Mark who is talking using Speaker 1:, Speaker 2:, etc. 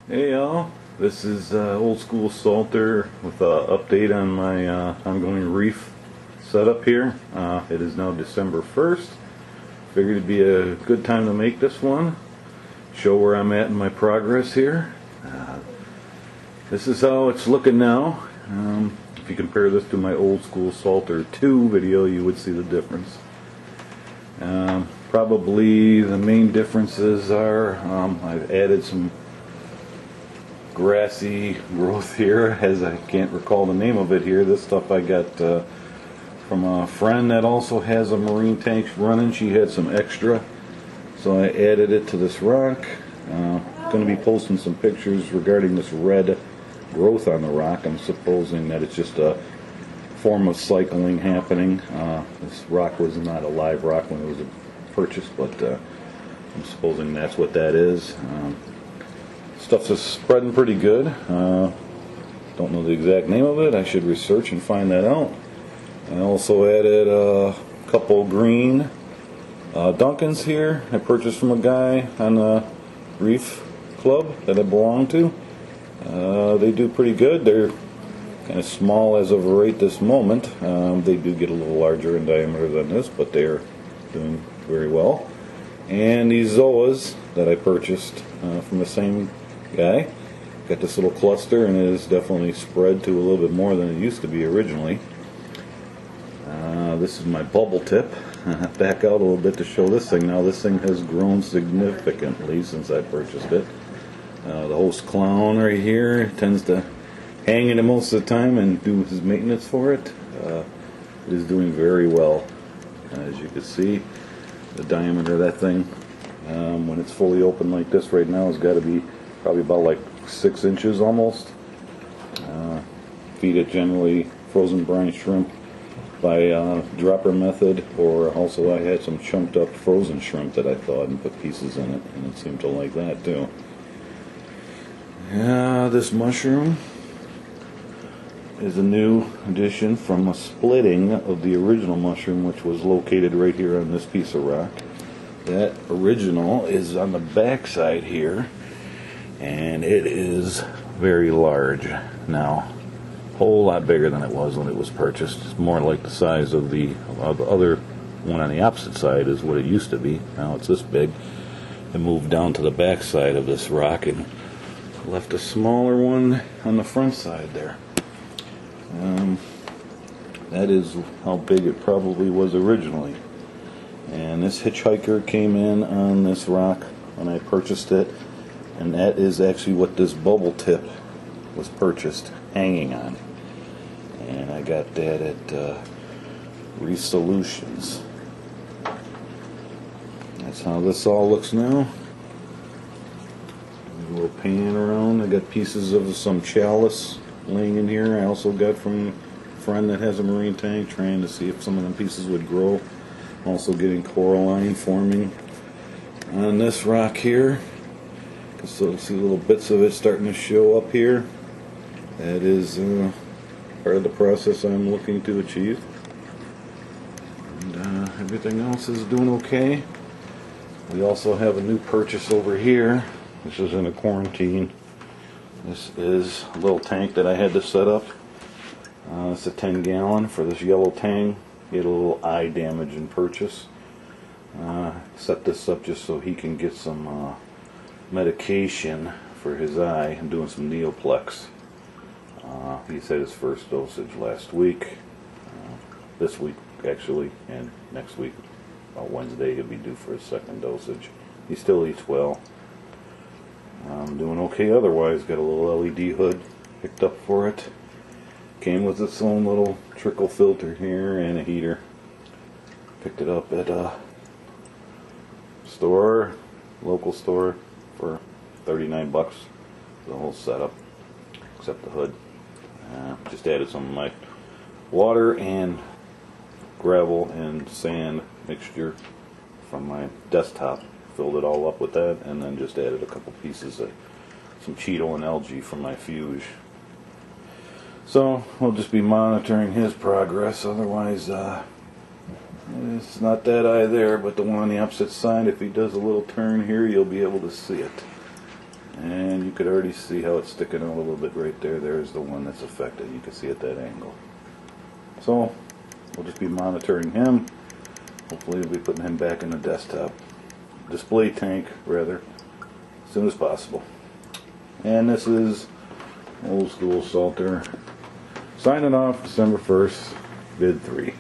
Speaker 1: Hey y'all, this is Oldschoolsalter with an update on my ongoing reef setup here. It is now December 1st. Figured it'd be a good time to make this one, show where I'm at in my progress here. This is how it's looking now. If you compare this to my Oldschoolsalter 2 video, you would see the difference. Probably the main differences are I've added some grassy growth here, as I can't recall the name of it here. This stuff I got from a friend that also has a marine tank running. She had some extra, so I added it to this rock. Going to be posting some pictures regarding this red growth on the rock. I'm supposing that it's just a form of cycling happening. This rock was not a live rock when it was purchased, but I'm supposing that's what that is. Stuff's just spreading pretty good. Don't know the exact name of it. I should research and find that out. I also added a couple green Duncans here. I purchased from a guy on the reef club that I belong to. They do pretty good. They're kind of small as of right this moment. They do get a little larger in diameter than this, but they're doing very well. And these Zoas that I purchased from the same guy. Got this little cluster, and it is definitely spread to a little bit more than it used to be originally. This is my bubble tip. Back out a little bit to show this thing. Now this thing has grown significantly since I purchased it. The host clown right here tends to hang in it most of the time and do his maintenance for it. It is doing very well. As you can see, the diameter of that thing, when it's fully open like this right now, has got to be probably about like 6 inches almost. Feed it generally frozen brine shrimp by dropper method, or also I had some chunked up frozen shrimp that I thawed and put pieces in it, and it seemed to like that too. This mushroom is a new addition from a splitting of the original mushroom, which was located right here on this piece of rock. That original is on the back side here, and it is very large now. A whole lot bigger than it was when it was purchased. It's more like the size of the other one on the opposite side is what it used to be. Now it's this big. It moved down to the back side of this rock and left a smaller one on the front side there. That is how big it probably was originally. And this hitchhiker came in on this rock when I purchased it, and that is actually what this bubble tip was purchased hanging on. And I got that at Reef Solutions. That's how this all looks now. A little pan around. I got pieces of some chalice laying in here. I also got from a friend that has a marine tank, trying to see if some of them pieces would grow. Also getting coralline forming on this rock here. So see little bits of it starting to show up here. That is part of the process I'm looking to achieve. And everything else is doing okay. We also have a new purchase over here. This is in a quarantine. This is a little tank that I had to set up. It's a 10-gallon for this yellow tang. He had a little eye damage in purchase. Set this up just so he can get some medication for his eye. I'm doing some Neoplex. He said his first dosage last week. This week actually, and next week, about Wednesday, he'll be due for his second dosage. He still eats well. I'm doing okay otherwise. Got a little LED hood picked up for it. Came with its own little trickle filter here and a heater. Picked it up at a store, local store, for 39 bucks. The whole setup, except the hood. Just added some of my water and gravel and sand mixture from my desktop. Filled it all up with that, and then just added a couple pieces of some Cheeto and algae from my Fuge. So we'll just be monitoring his progress. Otherwise, it's not that eye there, but the one on the opposite side. If he does a little turn here, you'll be able to see it. And you could already see how it's sticking out a little bit right there. There's the one that's affected. You can see at that angle. So we'll just be monitoring him. Hopefully we'll be putting him back in the desktop display tank rather as soon as possible. And this is Oldschoolsalter signing off December 1st, bid 3.